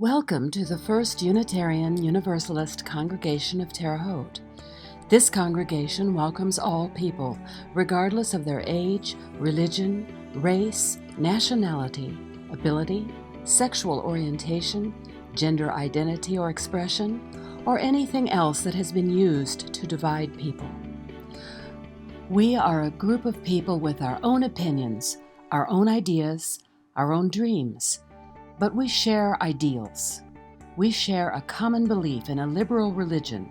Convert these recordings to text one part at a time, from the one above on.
Welcome to the First Unitarian Universalist Congregation of Terre Haute. This congregation welcomes all people, regardless of their age, religion, race, nationality, ability, sexual orientation, gender identity or expression, or anything else that has been used to divide people. We are a group of people with our own opinions, our own ideas, our own dreams. But we share ideals. We share a common belief in a liberal religion.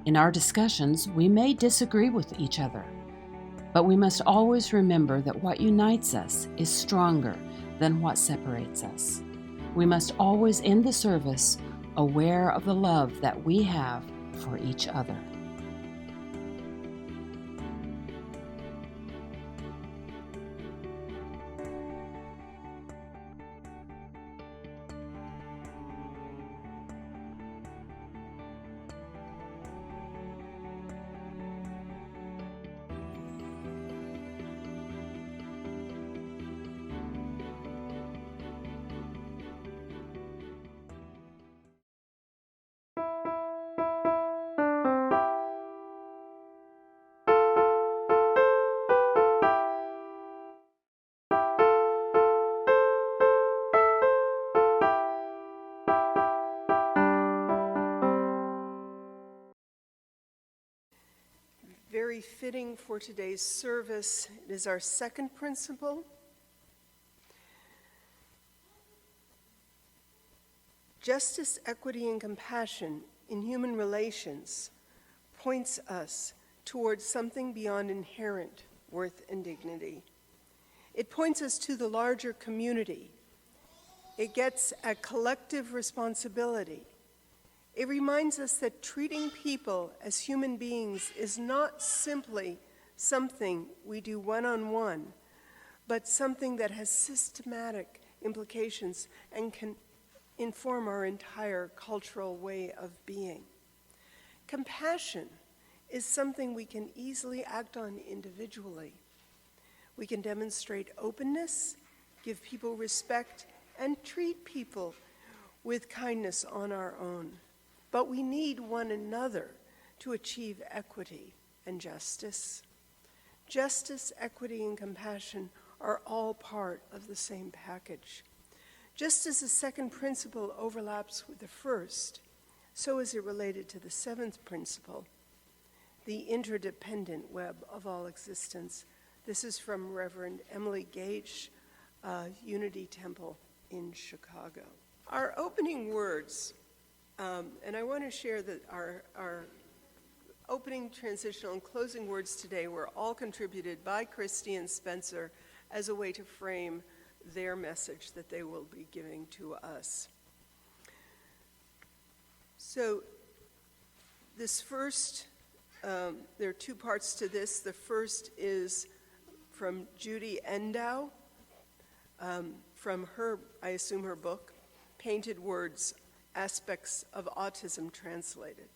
In our discussions, we may disagree with each other, but we must always remember that what unites us is stronger than what separates us. We must always end the service aware of the love that we have for each other. Very fitting for today's service. It is our second principle. Justice, equity, and compassion in human relations points us towards something beyond inherent worth and dignity. It points us to the larger community. It gets at collective responsibility. It reminds us that treating people as human beings is not simply something we do one-on-one, but something that has systematic implications and can inform our entire cultural way of being. Compassion is something we can easily act on individually. We can demonstrate openness, give people respect, and treat people with kindness on our own. But we need one another to achieve equity and justice. Justice, equity, and compassion are all part of the same package. Just as the second principle overlaps with the first, so is it related to the seventh principle, the interdependent web of all existence. This is from Reverend Emily Gage, Unity Temple in Chicago. Our opening words, and I want to share that our opening, transitional, and closing words today were all contributed by Christy and Spencer as a way to frame their message that they will be giving to us. So this first, there are two parts to this. The first is from Judy Endow, from her, I assume her book, Painted Words, Aspects of Autism Translated.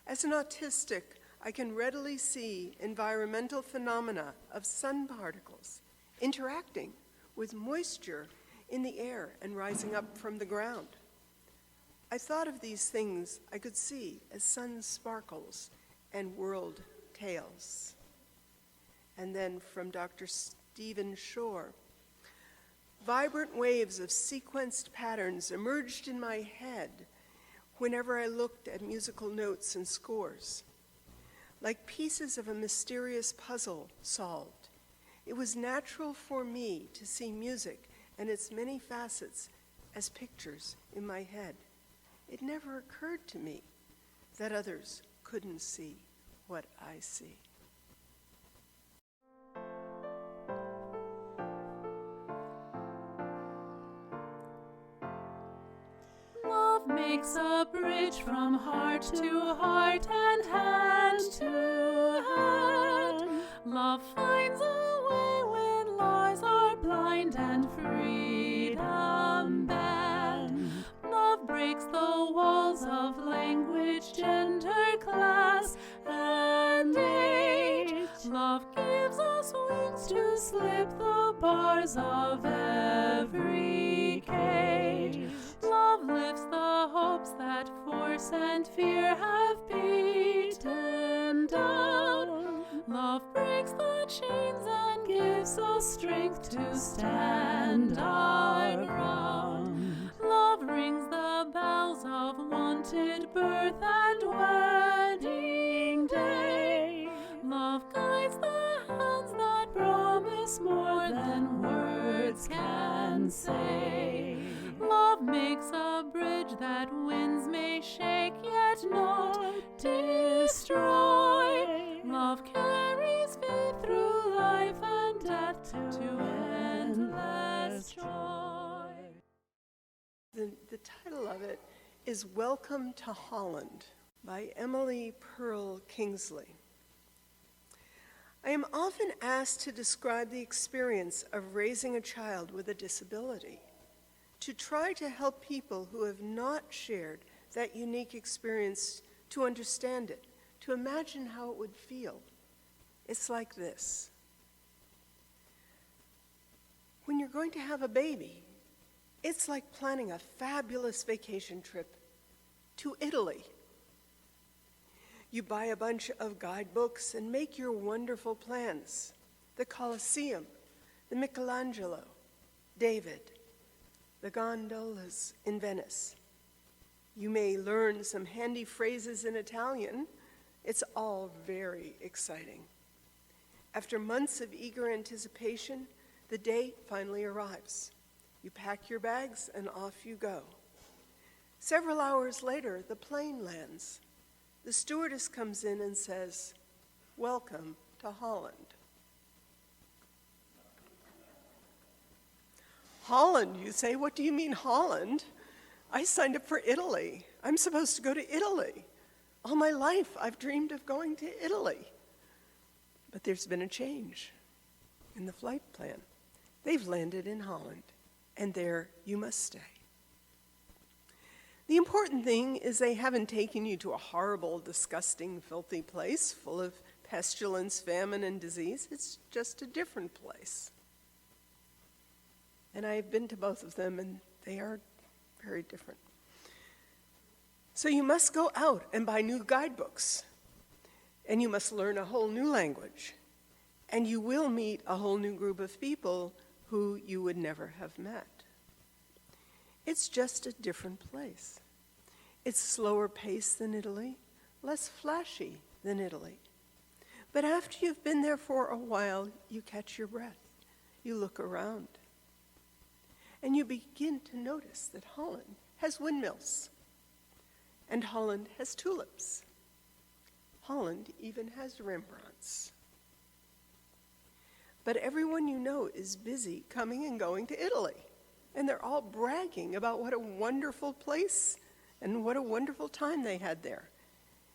As an autistic, I can readily see environmental phenomena of sun particles interacting with moisture in the air and rising up from the ground. I thought of these things I could see as sun sparkles and world tales. And then from Dr. Stephen Shore, vibrant waves of sequenced patterns emerged in my head whenever I looked at musical notes and scores. Like pieces of a mysterious puzzle solved, it was natural for me to see music and its many facets as pictures in my head. It never occurred to me that others couldn't see what I see. Makes a bridge from heart to heart and hand to hand. Love finds a way when lies are blind and freedom banned. Love breaks the walls of language, gender, class, and age. Love gives us wings to slip the bars of every cage. Love Love lifts the hopes that force and fear have beaten down. Love breaks the chains and gives us strength to stand our ground. Love rings the bells of wanted birth and wedding day. Love guides the hands that promise more than words can say. Love makes a bridge that winds may shake yet not destroy. Love carries faith through life and death to endless joy. The title of it is Welcome to Holland by Emily Pearl Kingsley. I am often asked to describe the experience of raising a child with a disability, to try to help people who have not shared that unique experience to understand it, to imagine how it would feel. It's like this. When you're going to have a baby, it's like planning a fabulous vacation trip to Italy. You buy a bunch of guidebooks and make your wonderful plans. The Colosseum, the Michelangelo, David, the gondolas in Venice. You may learn some handy phrases in Italian. It's all very exciting. After months of eager anticipation, the day finally arrives. You pack your bags and off you go. Several hours later, the plane lands. The stewardess comes in and says, "Welcome to Holland." Holland, you say? What do you mean Holland? I signed up for Italy. I'm supposed to go to Italy. All my life, I've dreamed of going to Italy. But there's been a change in the flight plan. They've landed in Holland, and there you must stay. The important thing is they haven't taken you to a horrible, disgusting, filthy place full of pestilence, famine, and disease. It's just a different place. And I've been to both of them, and they are very different. So you must go out and buy new guidebooks, and you must learn a whole new language, and you will meet a whole new group of people who you would never have met. It's just a different place. It's slower paced than Italy, less flashy than Italy. But after you've been there for a while, you catch your breath. You look around. And you begin to notice that Holland has windmills. And Holland has tulips. Holland even has Rembrandts. But everyone you know is busy coming and going to Italy. And they're all bragging about what a wonderful place and what a wonderful time they had there.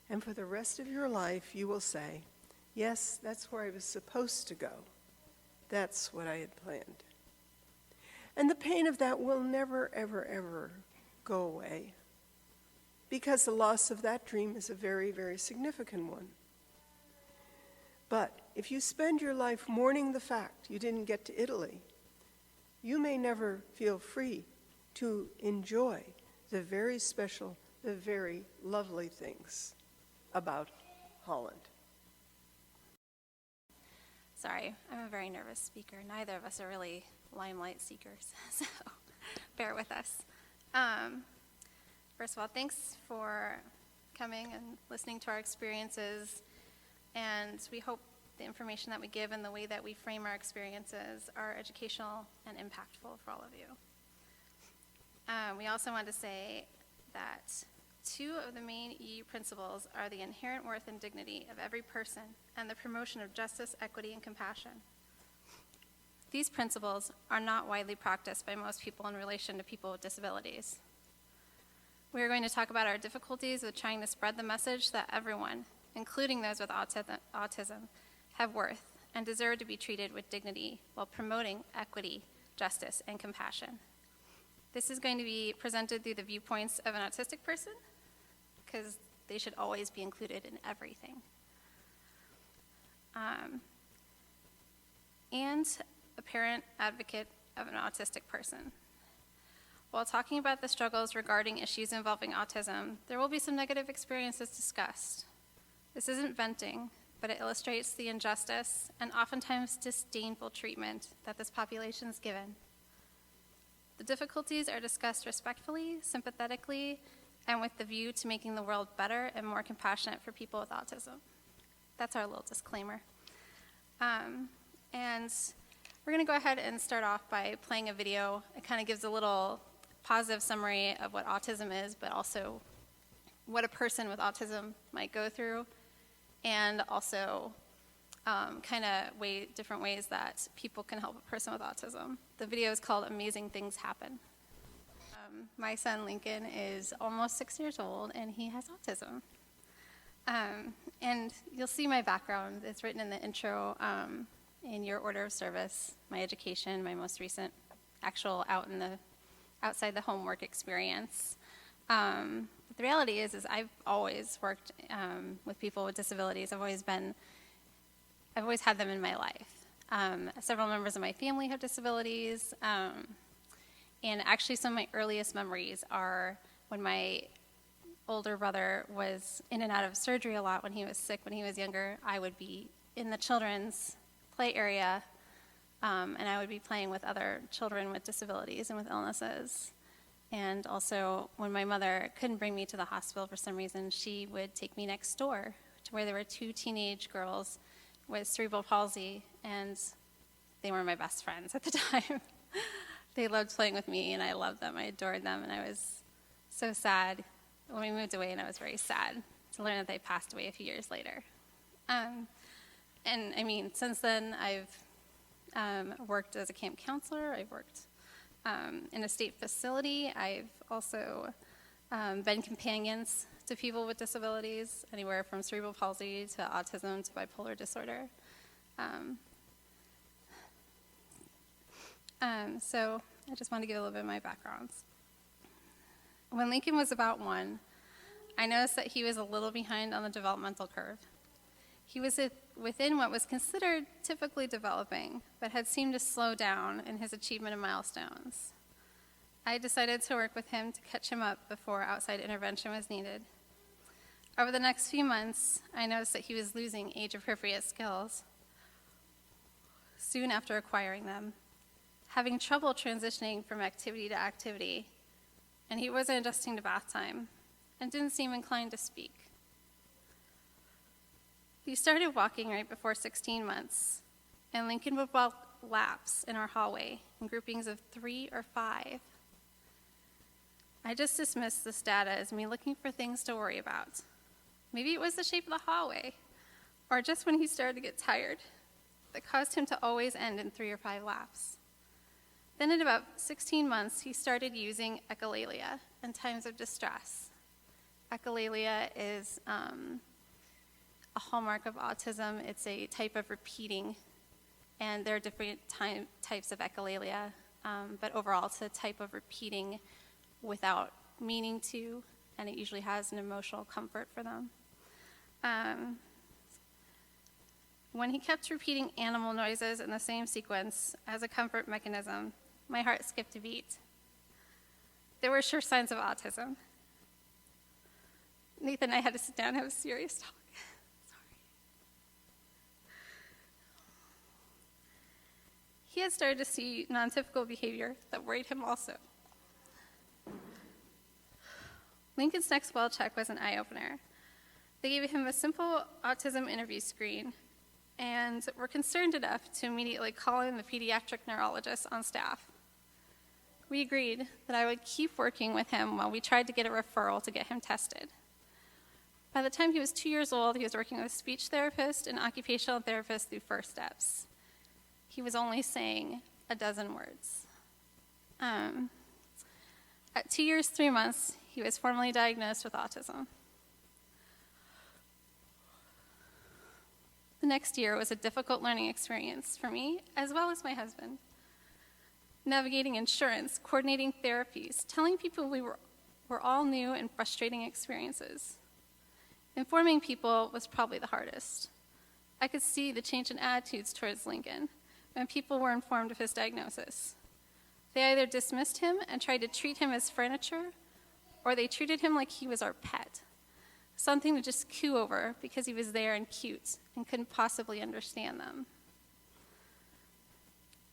And for the rest of your life, you will say, yes, that's where I was supposed to go. That's what I had planned. And the pain of that will never, ever, ever go away, because the loss of that dream is a very, very significant one. But if you spend your life mourning the fact you didn't get to Italy, you may never feel free to enjoy the very special, the very lovely things about Holland. Sorry, I'm a very nervous speaker. Neither of us are really limelight seekers, so bear with us. First of all, thanks for coming and listening to our experiences, and we hope the information that we give and the way that we frame our experiences are educational and impactful for all of you. We also want to say that two of the main EU principles are the inherent worth and dignity of every person and the promotion of justice, equity, and compassion. These principles are not widely practiced by most people in relation to people with disabilities. We are going to talk about our difficulties with trying to spread the message that everyone, including those with autism, have worth and deserve to be treated with dignity while promoting equity, justice, and compassion. This is going to be presented through the viewpoints of an autistic person, because they should always be included in everything. And a parent advocate of an autistic person. While talking about the struggles regarding issues involving autism, there will be some negative experiences discussed. This isn't venting, but it illustrates the injustice and oftentimes disdainful treatment that this population is given. The difficulties are discussed respectfully, sympathetically, and with the view to making the world better and more compassionate for people with autism. That's our little disclaimer. And we're going to go ahead and start off by playing a video. It kind of gives a little positive summary of what autism is, but also what a person with autism might go through, and also kind of different ways that people can help a person with autism. The video is called Amazing Things Happen. My son Lincoln is almost 6 years old, and he has autism. And you'll see my background. It's written in the intro in your order of service, my education, my most recent actual outside the home work experience. But the reality is I've always worked with people with disabilities. I've always had them in my life. Several members of my family have disabilities, and actually some of my earliest memories are when my older brother was in and out of surgery a lot when he was sick, when he was younger. I would be in the children's play area, and I would be playing with other children with disabilities and with illnesses. And also, when my mother couldn't bring me to the hospital for some reason, she would take me next door to where there were 2 teenage girls with cerebral palsy, and they were my best friends at the time. They loved playing with me, and I loved them. I adored them, and I was so sad when we moved away, and I was very sad to learn that they passed away a few years later. And I mean, since then, I've worked as a camp counselor. I've worked in a state facility. I've also been companions to people with disabilities, anywhere from cerebral palsy to autism to bipolar disorder. So I just want to give a little bit of my background. When Lincoln was about 1, I noticed that he was a little behind on the developmental curve. He was within what was considered typically developing, but had seemed to slow down in his achievement of milestones. I decided to work with him to catch him up before outside intervention was needed. Over the next few months, I noticed that he was losing age-appropriate skills soon after acquiring them, having trouble transitioning from activity to activity, and he wasn't adjusting to bath time and didn't seem inclined to speak. He started walking right before 16 months, and Lincoln would walk laps in our hallway in groupings of 3 or 5. I just dismissed this data as me looking for things to worry about. Maybe it was the shape of the hallway, or just when he started to get tired, that caused him to always end in 3 or 5 laps. Then at about 16 months, he started using echolalia in times of distress. Echolalia is a hallmark of autism. It's a type of repeating, and there are different types of echolalia, but overall it's a type of repeating without meaning to, and it usually has an emotional comfort for them. When he kept repeating animal noises in the same sequence as a comfort mechanism, my heart skipped a beat. There were sure signs of autism. Nathan and I had to sit down and have a serious talk. He had started to see non-typical behavior that worried him also. Lincoln's next well check was an eye-opener. They gave him a simple autism interview screen and were concerned enough to immediately call in the pediatric neurologist on staff. We agreed that I would keep working with him while we tried to get a referral to get him tested. By the time he was 2 years old, he was working with a speech therapist and occupational therapist through first steps. He was only saying a dozen words. At 2 years, 3 months, he was formally diagnosed with autism. The next year was a difficult learning experience for me, as well as my husband. Navigating insurance, coordinating therapies, telling people we were all new and frustrating experiences. Informing people was probably the hardest. I could see the change in attitudes towards Lincoln when people were informed of his diagnosis. They either dismissed him and tried to treat him as furniture, or they treated him like he was our pet, something to just coo over because he was there and cute and couldn't possibly understand them.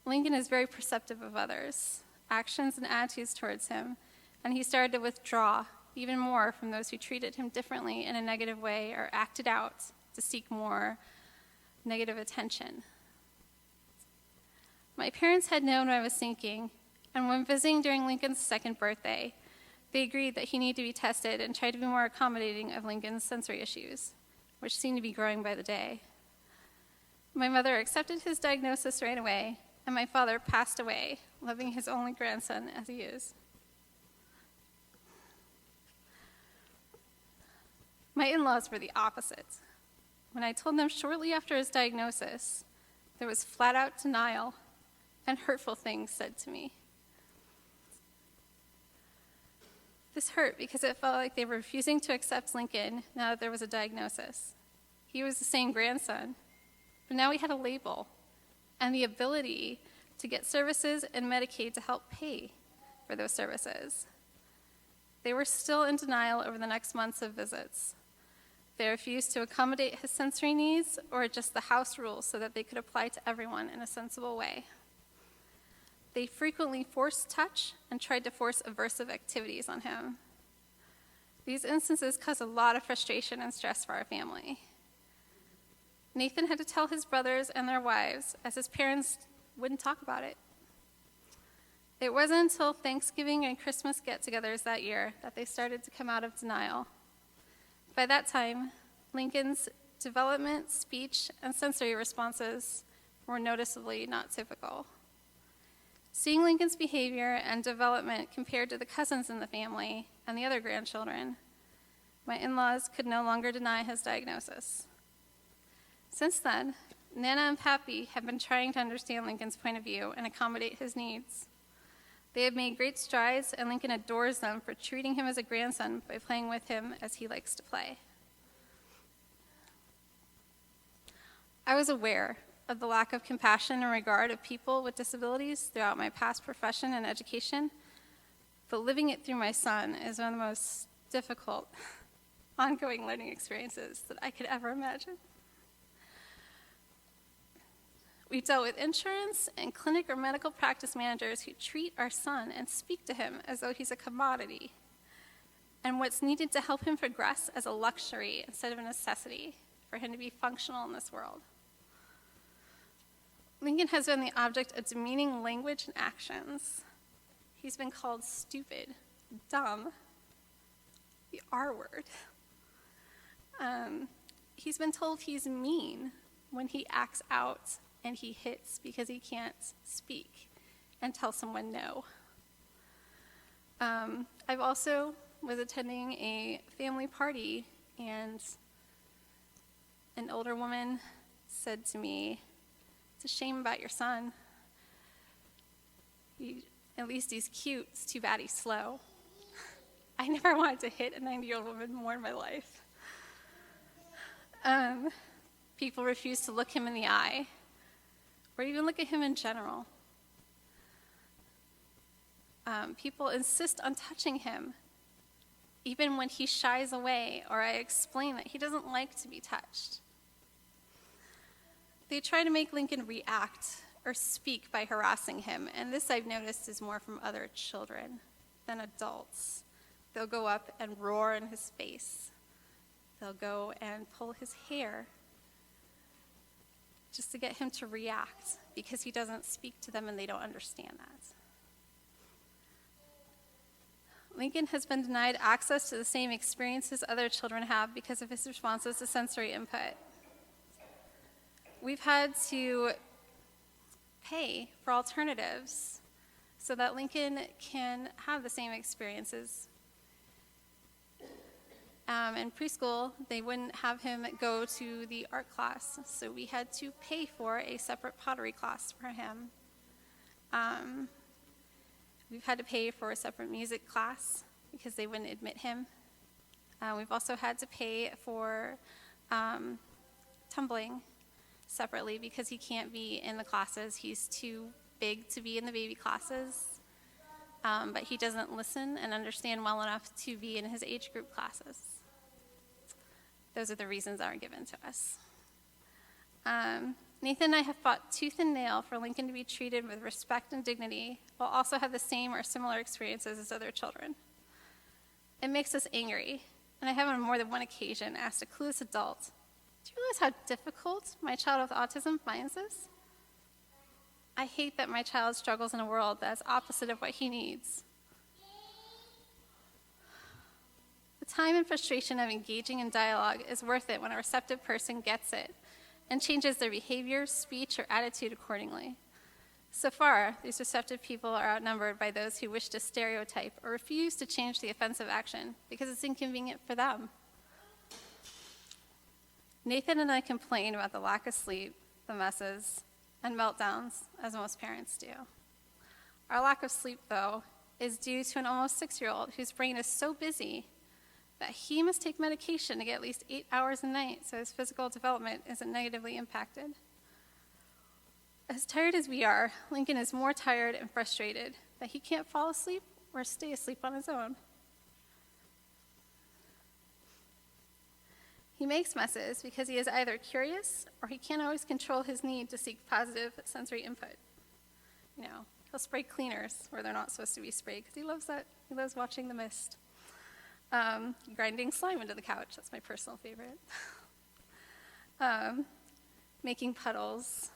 Lincoln is very perceptive of others' actions and attitudes towards him, and he started to withdraw even more from those who treated him differently in a negative way or acted out to seek more negative attention. My parents had known what I was thinking, and when visiting during Lincoln's second birthday, they agreed that he needed to be tested and tried to be more accommodating of Lincoln's sensory issues, which seemed to be growing by the day. My mother accepted his diagnosis right away, and my father passed away, loving his only grandson as he is. My in-laws were the opposite. When I told them shortly after his diagnosis, there was flat-out denial and hurtful things said to me. This hurt because it felt like they were refusing to accept Lincoln now that there was a diagnosis. He was the same grandson, but now he had a label and the ability to get services and Medicaid to help pay for those services. They were still in denial over the next months of visits. They refused to accommodate his sensory needs or adjust the house rules so that they could apply to everyone in a sensible way. They frequently forced touch and tried to force aversive activities on him. These instances caused a lot of frustration and stress for our family. Nathan had to tell his brothers and their wives, as his parents wouldn't talk about it. It wasn't until Thanksgiving and Christmas get-togethers that year that they started to come out of denial. By that time, Lincoln's development, speech, and sensory responses were noticeably not typical. Seeing Lincoln's behavior and development compared to the cousins in the family and the other grandchildren, my in-laws could no longer deny his diagnosis. Since then, Nana and Pappy have been trying to understand Lincoln's point of view and accommodate his needs. They have made great strides, and Lincoln adores them for treating him as a grandson by playing with him as he likes to play. I was aware of the lack of compassion and regard of people with disabilities throughout my past profession and education, but living it through my son is one of the most difficult ongoing learning experiences that I could ever imagine. We've dealt with insurance and clinic or medical practice managers who treat our son and speak to him as though he's a commodity, and what's needed to help him progress as a luxury instead of a necessity for him to be functional in this world. Lincoln has been the object of demeaning language and actions. He's been called stupid, dumb, the R word. He's been told he's mean when he acts out and he hits because he can't speak and tell someone no. I've also was attending a family party, and an older woman said to me, "It's a shame about your son. At least he's cute. It's too bad he's slow." I never wanted to hit a 90-year-old woman more in my life. People refuse to look him in the eye, or even look at him in general. People insist on touching him, even when he shies away, or I explain that he doesn't like to be touched. They try to make Lincoln react or speak by harassing him, and this I've noticed is more from other children than adults. They'll go up and roar in his face. They'll go and pull his hair just to get him to react because he doesn't speak to them and they don't understand that. Lincoln has been denied access to the same experiences other children have because of his responses to sensory input. We've had to pay for alternatives so that Lincoln can have the same experiences. In preschool, they wouldn't have him go to the art class, so we had to pay for a separate pottery class for him. We've had to pay for a separate music class because they wouldn't admit him. We've also had to pay for tumbling separately because he can't be in the classes. He's too big to be in the baby classes, but he doesn't listen and understand well enough to be in his age group classes. Those are the reasons that are given to us. Nathan and I have fought tooth and nail for Lincoln to be treated with respect and dignity, while also have the same or similar experiences as other children. It makes us angry, and I have on more than one occasion asked a clueless adult, "Do you realize how difficult my child with autism finds this? I hate that my child struggles in a world that is opposite of what he needs." The time and frustration of engaging in dialogue is worth it when a receptive person gets it and changes their behavior, speech, or attitude accordingly. So far, these receptive people are outnumbered by those who wish to stereotype or refuse to change the offensive action because it's inconvenient for them. Nathan and I complain about the lack of sleep, the messes, and meltdowns, as most parents do. Our lack of sleep, though, is due to an almost 6-year-old whose brain is so busy that he must take medication to get at least 8 hours a night so his physical development isn't negatively impacted. As tired as we are, Lincoln is more tired and frustrated that he can't fall asleep or stay asleep on his own. He makes messes because he is either curious or he can't always control his need to seek positive sensory input. He'll spray cleaners where they're not supposed to be sprayed because he loves that. He loves watching the mist. Grinding slime into the couch, that's my personal favorite. Making puddles,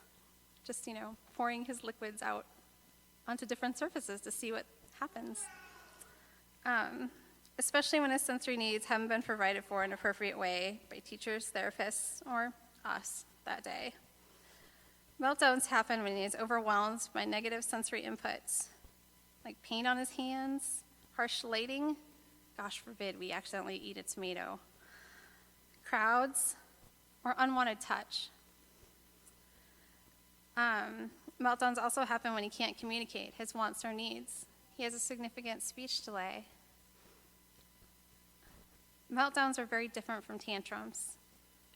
just, pouring his liquids out onto different surfaces to see what happens. Especially when his sensory needs haven't been provided for in an appropriate way by teachers, therapists, or us that day. Meltdowns happen when he is overwhelmed by negative sensory inputs, like pain on his hands, harsh lighting, gosh forbid we accidentally eat a tomato, crowds, or unwanted touch. Meltdowns also happen when he can't communicate his wants or needs. He has a significant speech delay. Meltdowns are very different from tantrums.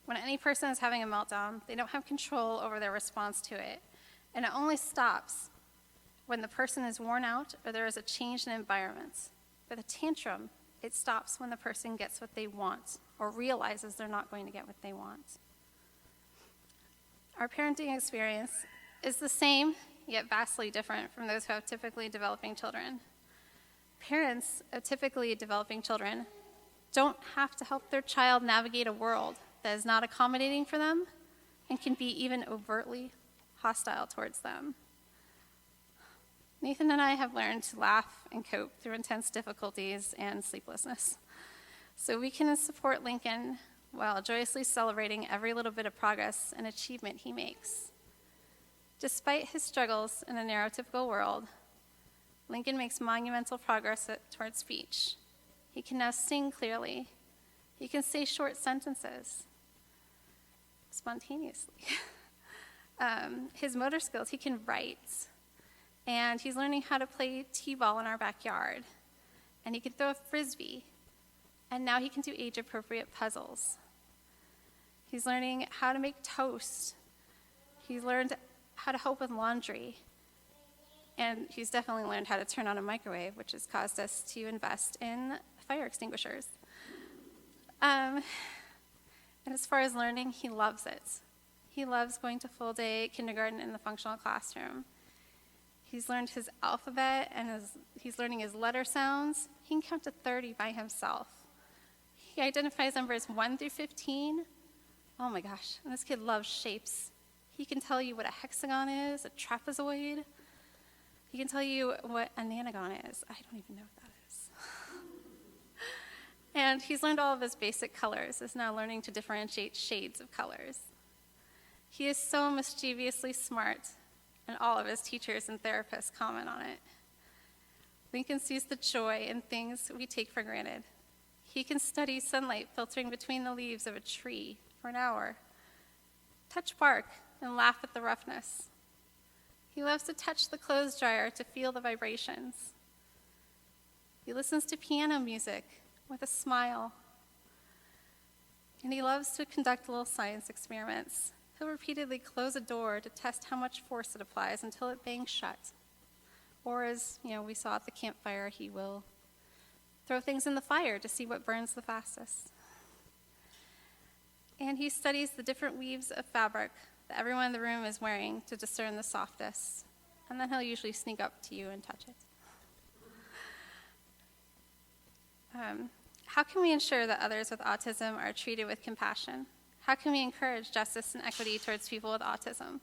When any person is having a meltdown, they don't have control over their response to it, and it only stops when the person is worn out or there is a change in environment. With a tantrum, it stops when the person gets what they want or realizes they're not going to get what they want. Our parenting experience is the same, yet vastly different from those who have typically developing children. Parents of typically developing children don't have to help their child navigate a world that is not accommodating for them and can be even overtly hostile towards them. Nathan and I have learned to laugh and cope through intense difficulties and sleeplessness, so we can support Lincoln while joyously celebrating every little bit of progress and achievement he makes. Despite his struggles in a neurotypical world, Lincoln makes monumental progress towards speech. He can now sing clearly. He can say short sentences spontaneously. His motor skills, he can write. And he's learning how to play t-ball in our backyard. And he can throw a frisbee. And now he can do age-appropriate puzzles. He's learning how to make toast. He's learned how to help with laundry. And he's definitely learned how to turn on a microwave, which has caused us to invest in fire extinguishers. And as far as learning, he loves it. He loves going to full-day kindergarten in the functional classroom. He's learned his alphabet, and he's learning his letter sounds. He can count to 30 by himself. He identifies numbers 1 through 15. Oh my gosh, and this kid loves shapes. He can tell you what a hexagon is, a trapezoid. He can tell you what a nanogon is. I don't even know what that is. And he's learned all of his basic colors, is now learning to differentiate shades of colors. He is so mischievously smart, and all of his teachers and therapists comment on it. Lincoln sees the joy in things we take for granted. He can study sunlight filtering between the leaves of a tree for an hour, touch bark, and laugh at the roughness. He loves to touch the clothes dryer to feel the vibrations. He listens to piano music with a smile. And he loves to conduct little science experiments. He'll repeatedly close a door to test how much force it applies until it bangs shut. Or as we saw at the campfire, he will throw things in the fire to see what burns the fastest. And he studies the different weaves of fabric that everyone in the room is wearing to discern the softest. And then he'll usually sneak up to you and touch it. How can we ensure that others with autism are treated with compassion? How can we encourage justice and equity towards people with autism?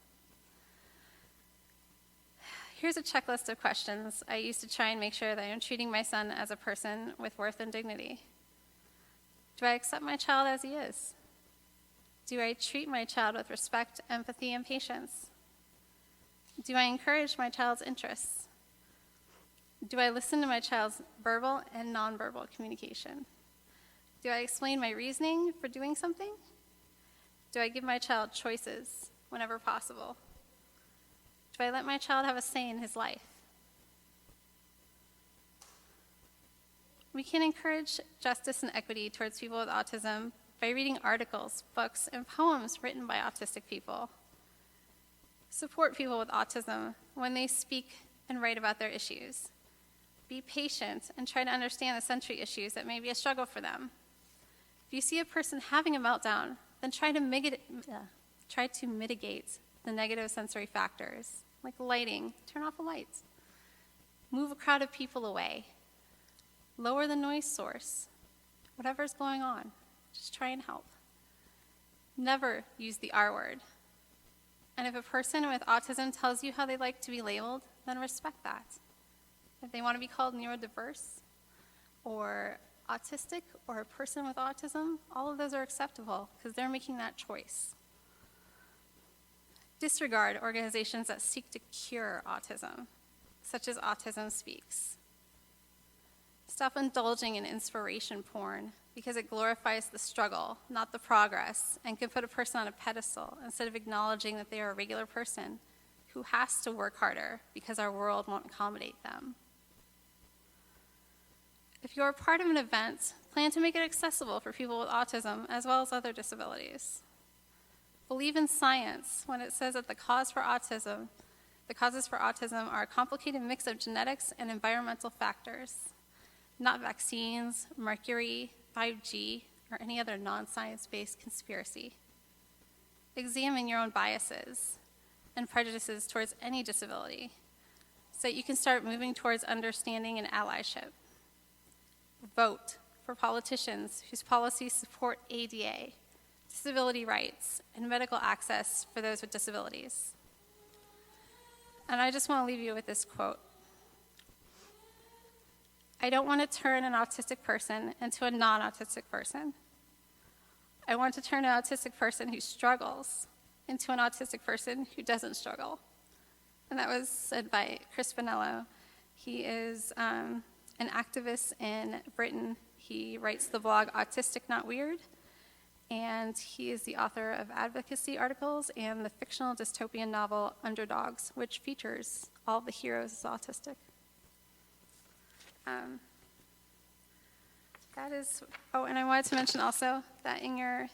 Here's a checklist of questions I use to try and make sure that I'm treating my son as a person with worth and dignity. Do I accept my child as he is? Do I treat my child with respect, empathy, and patience? Do I encourage my child's interests? Do I listen to my child's verbal and nonverbal communication? Do I explain my reasoning for doing something? Do I give my child choices whenever possible? Do I let my child have a say in his life? We can encourage justice and equity towards people with autism by reading articles, books, and poems written by autistic people. Support people with autism when they speak and write about their issues. Be patient and try to understand the sensory issues that may be a struggle for them. If you see a person having a meltdown, then try to mitigate the negative sensory factors, like lighting. Turn off the lights. Move a crowd of people away. Lower the noise source. Whatever's going on, just try and help. Never use the R word. And if a person with autism tells you how they like to be labeled, then respect that. If they want to be called neurodiverse or autistic or a person with autism, all of those are acceptable because they're making that choice. Disregard organizations that seek to cure autism, such as Autism Speaks. Stop indulging in inspiration porn because it glorifies the struggle, not the progress, and can put a person on a pedestal instead of acknowledging that they are a regular person who has to work harder because our world won't accommodate them. If you're a part of an event, plan to make it accessible for people with autism as well as other disabilities. Believe in science when it says that the causes for autism are a complicated mix of genetics and environmental factors, not vaccines, mercury, 5G, or any other non-science-based conspiracy. Examine your own biases and prejudices towards any disability so that you can start moving towards understanding and allyship. Vote for politicians whose policies support ADA, disability rights, and medical access for those with disabilities. And I just want to leave you with this quote. I don't want to turn an autistic person into a non-autistic person. I want to turn an autistic person who struggles into an autistic person who doesn't struggle. And that was said by Chris Bonello. He is an activist in Britain. He writes the blog Autistic Not Weird, and he is the author of advocacy articles and the fictional dystopian novel Underdogs, which features all the heroes as autistic. And I wanted to mention also that in your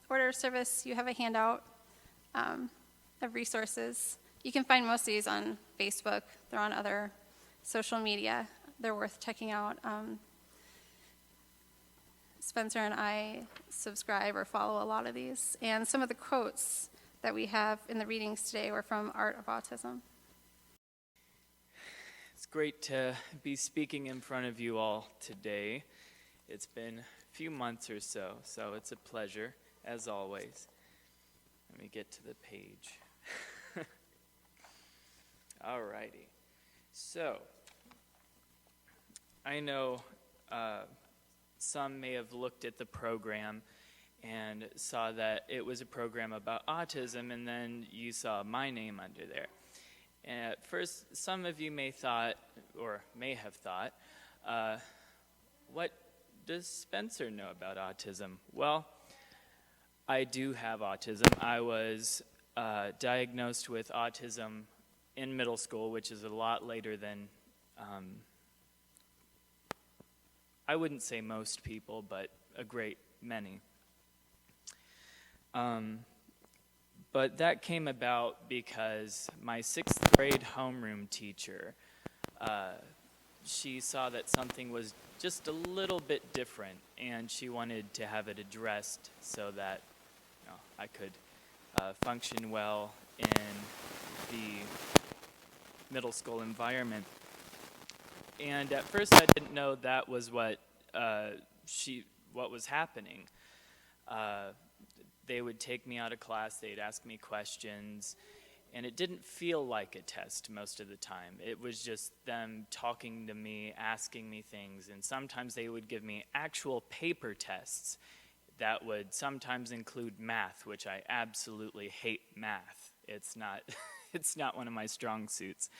order of service, you have a handout of resources. You can find most of these on Facebook. They're on other social media. They're worth checking out. Spencer and I subscribe or follow a lot of these. And some of the quotes that we have in the readings today were from Art of Autism. It's great to be speaking in front of you all today. It's been a few months or so it's a pleasure, as always. Let me get to the page. Alrighty. So, I know some may have looked at the program and saw that it was a program about autism, and then you saw my name under there. And at first, some of you may have thought, what does Spencer know about autism? Well, I do have autism. I was diagnosed with autism in middle school, which is a lot later than, I wouldn't say most people, but a great many. But that came about because my 6th grade homeroom teacher, she saw that something was just a little bit different, and she wanted to have it addressed so that I could function well in the middle school environment. And at first I didn't know that was what was happening. They would take me out of class, they'd ask me questions, and it didn't feel like a test most of the time. It was just them talking to me, asking me things, and sometimes they would give me actual paper tests that would sometimes include math, which I absolutely hate math. It's not, it's not one of my strong suits.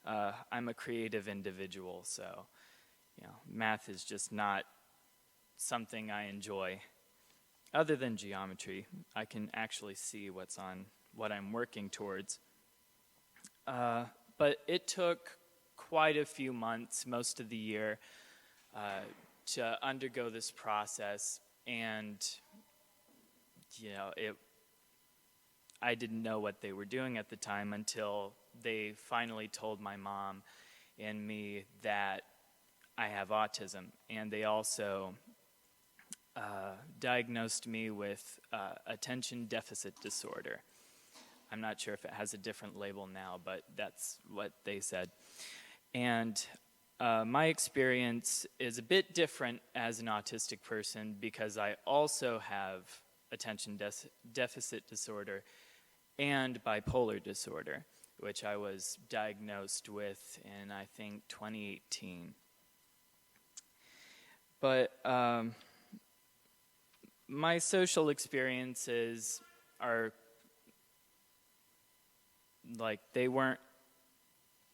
I'm a creative individual, so math is just not something I enjoy. Other than geometry, I can actually see what's on what I'm working towards. But it took quite a few months, most of the year, to undergo this process, and I didn't know what they were doing at the time until they finally told my mom and me that I have autism, and they also diagnosed me with attention deficit disorder. I'm not sure if it has a different label now, but that's what they said. And my experience is a bit different as an autistic person because I also have attention deficit disorder and bipolar disorder, which I was diagnosed with in, I think, 2018. But my social experiences are they weren't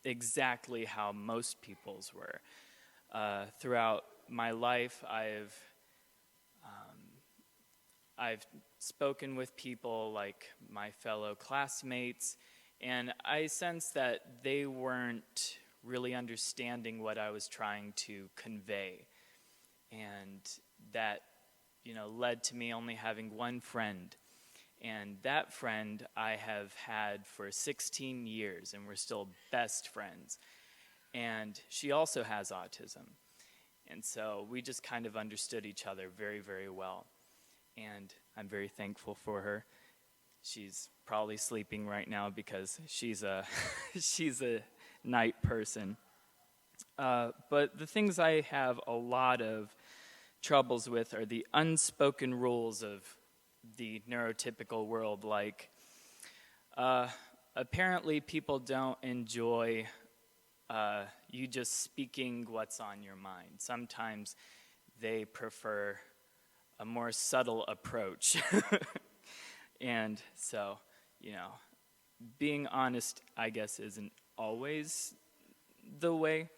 exactly how most people's were. Throughout my life, I've spoken with people like my fellow classmates, and I sensed that they weren't really understanding what I was trying to convey, and that led to me only having one friend. And that friend I have had for 16 years, and we're still best friends. And she also has autism. And so we just kind of understood each other very, very well. And I'm very thankful for her. She's probably sleeping right now because she's a night person. But the things I have a lot of troubles with are the unspoken rules of the neurotypical world. Like, apparently people don't enjoy you just speaking what's on your mind. Sometimes they prefer a more subtle approach. And so, being honest, I guess, isn't always the way.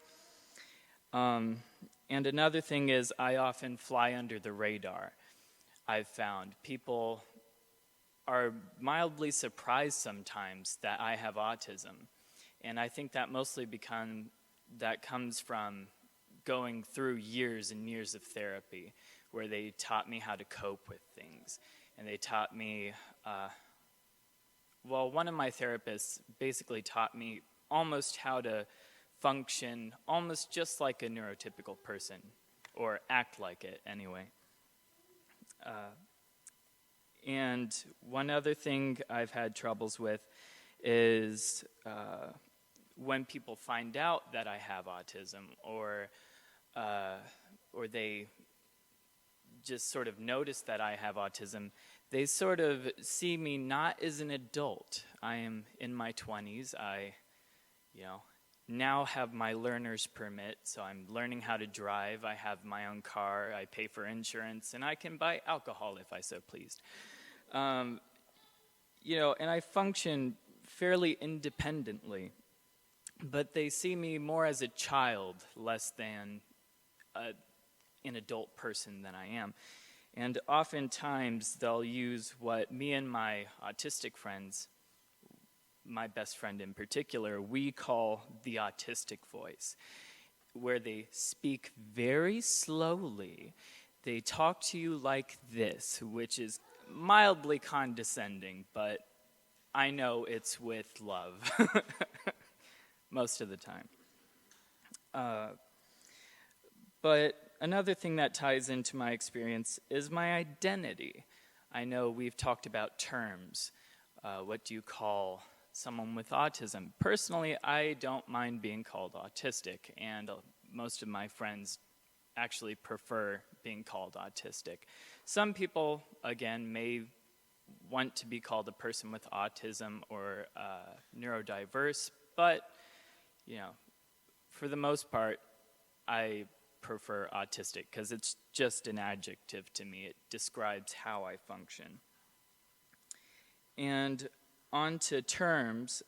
And another thing is I often fly under the radar. I've found people are mildly surprised sometimes that I have autism. And I think that mostly comes from going through years and years of therapy where they taught me how to cope with things. And they taught me, one of my therapists basically taught me almost how to function almost just like a neurotypical person, or act like it anyway. And one other thing I've had troubles with is when people find out that I have autism, or they just sort of notice that I have autism, they sort of see me not as an adult. I am in my 20s. I, now have my learner's permit, so I'm learning how to drive. I have my own car. I pay for insurance, and I can buy alcohol if I so pleased. And I function fairly independently, but they see me more as a child, less than an adult person than I am. And oftentimes they'll use what me and my autistic friends, my best friend in particular, we call the autistic voice, where they speak very slowly. They talk to you like this, which is mildly condescending, but I know it's with love most of the time. But another thing that ties into my experience is my identity. I know we've talked about terms. What do you call someone with autism? Personally, I don't mind being called autistic, and most of my friends actually prefer being called autistic. Some people, again, may want to be called a person with autism or neurodiverse, but, for the most part, I prefer autistic because it's just an adjective to me. It describes how I function. And on to terms,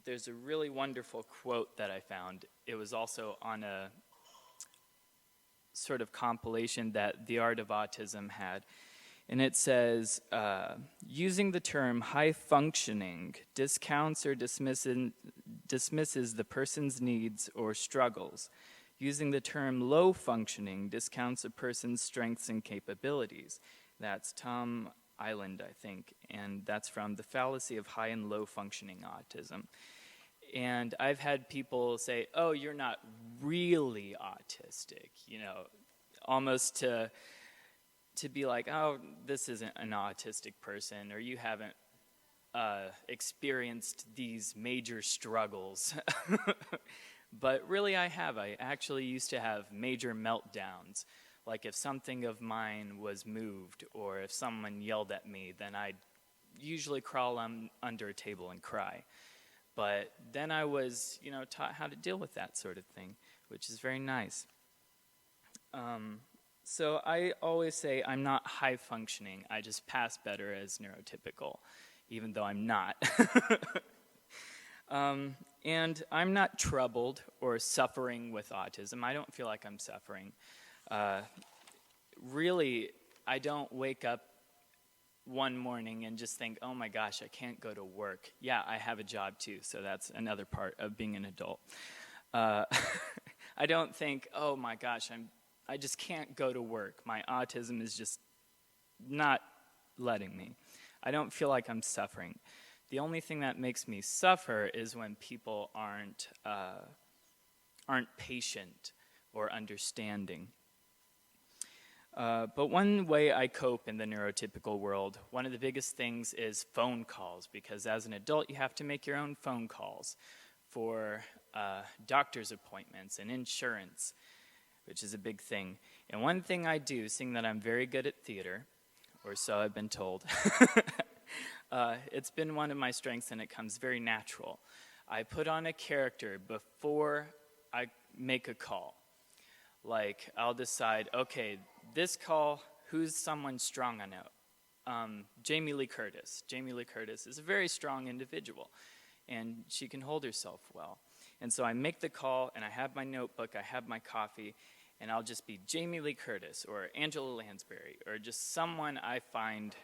there's a really wonderful quote that I found. It was also on a sort of compilation that the Art of Autism had. And it says, using the term high functioning discounts or dismisses the person's needs or struggles. Using the term low functioning discounts a person's strengths and capabilities. That's Tom Island, I think, and that's from The Fallacy of High and Low Functioning Autism. And I've had people say, oh, you're not really autistic, almost to be like, oh, this isn't an autistic person, or you haven't experienced these major struggles. But really I have. I actually used to have major meltdowns. Like if something of mine was moved, or if someone yelled at me, then I'd usually crawl under a table and cry. But then I was, taught how to deal with that sort of thing, which is very nice. So I always say I'm not high functioning. I just pass better as neurotypical, even though I'm not. And I'm not troubled or suffering with autism. I don't feel like I'm suffering. Really, I don't wake up one morning and just think, oh my gosh, I can't go to work. Yeah, I have a job too, so that's another part of being an adult. I don't think, oh my gosh, I just can't go to work. My autism is just not letting me. I don't feel like I'm suffering. The only thing that makes me suffer is when people aren't patient or understanding. But one way I cope in the neurotypical world, one of the biggest things is phone calls, because as an adult you have to make your own phone calls for doctor's appointments and insurance, which is a big thing. And one thing I do, seeing that I'm very good at theater, or so I've been told, it's been one of my strengths and it comes very natural. I put on a character before I make a call. Like, I'll decide, okay, this call, who's someone strong I know? Jamie Lee Curtis. Jamie Lee Curtis is a very strong individual, and she can hold herself well. And so I make the call, and I have my notebook, I have my coffee, and I'll just be Jamie Lee Curtis or Angela Lansbury or just someone I find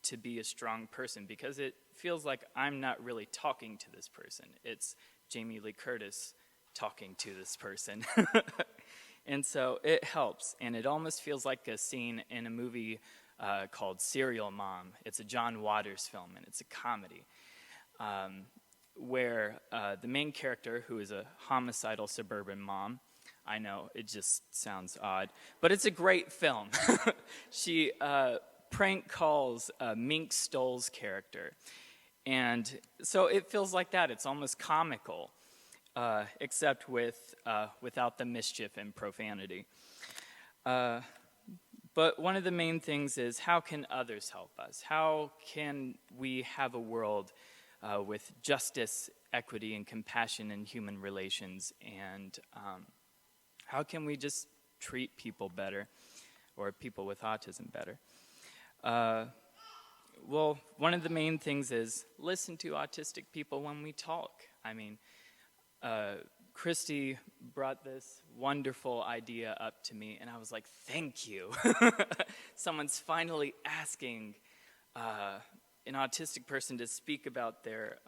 to be a strong person, because it feels like I'm not really talking to this person. It's Jamie Lee Curtis talking to this person. And so it helps, and it almost feels like a scene in a movie called Serial Mom. It's a John Waters film, and it's a comedy where the main character, who is a homicidal suburban mom, I know, it just sounds odd, but it's a great film. She prank calls Mink Stoll's character, and so it feels like that. It's almost comical. Except without the mischief and profanity. But one of the main things is, how can others help us? How can we have a world with justice, equity, and compassion in human relations? And how can we just treat people better, or people with autism better? Well, one of the main things is listen to autistic people when we talk. I mean, Christy brought this wonderful idea up to me, and I was like, thank you. Someone's finally asking an autistic person to speak about their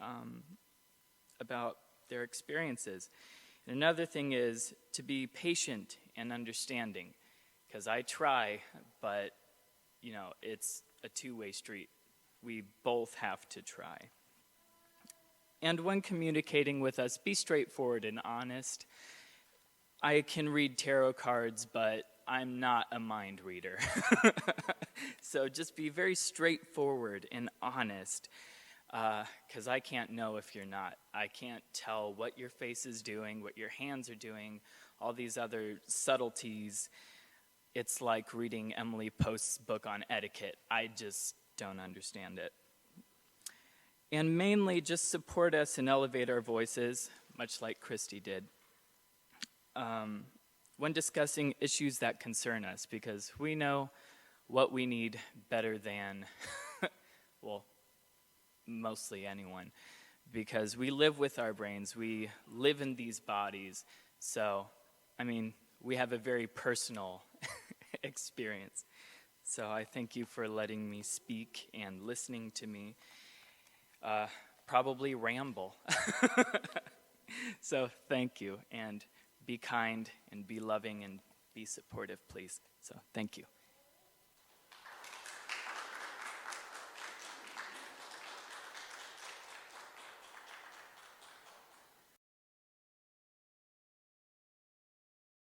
experiences. And another thing is to be patient and understanding, because I try, but, it's a two-way street. we both have to try. And when communicating with us, be straightforward and honest. I can read tarot cards, but I'm not a mind reader. So just be very straightforward and honest, because I can't know if you're not. I can't tell what your face is doing, what your hands are doing, all these other subtleties. It's like reading Emily Post's book on etiquette. I just don't understand it. And mainly just support us and elevate our voices, much like Christy did, when discussing issues that concern us, because we know what we need better than, well, mostly anyone, because we live with our brains, we live in these bodies, so, I mean, we have a very personal experience. So I thank you for letting me speak and listening to me probably ramble. So thank you, and be kind and be loving and be supportive, please. So thank you.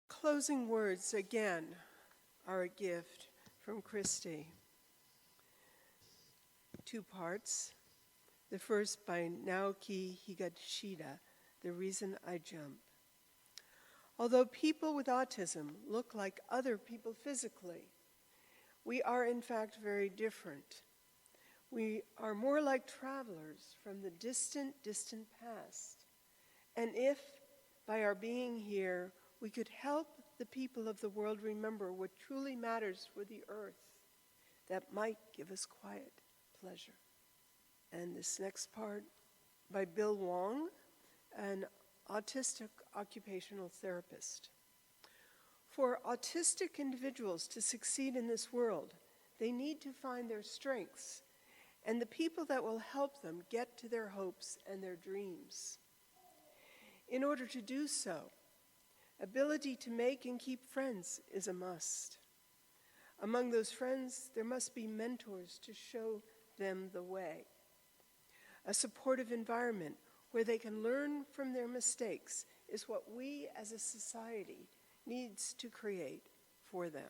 Closing words, again, are a gift from Christy. 2 parts. The first by Naoki Higashida, The Reason I Jump. Although people with autism look like other people physically, we are in fact very different. We are more like travelers from the distant, distant past. And if, by our being here, we could help the people of the world remember what truly matters for the earth, that might give us quiet pleasure. And this next part by Bill Wong, an autistic occupational therapist. For autistic individuals to succeed in this world, they need to find their strengths and the people that will help them get to their hopes and their dreams. In order to do so, ability to make and keep friends is a must. Among those friends, there must be mentors to show them the way. A supportive environment where they can learn from their mistakes is what we as a society needs to create for them.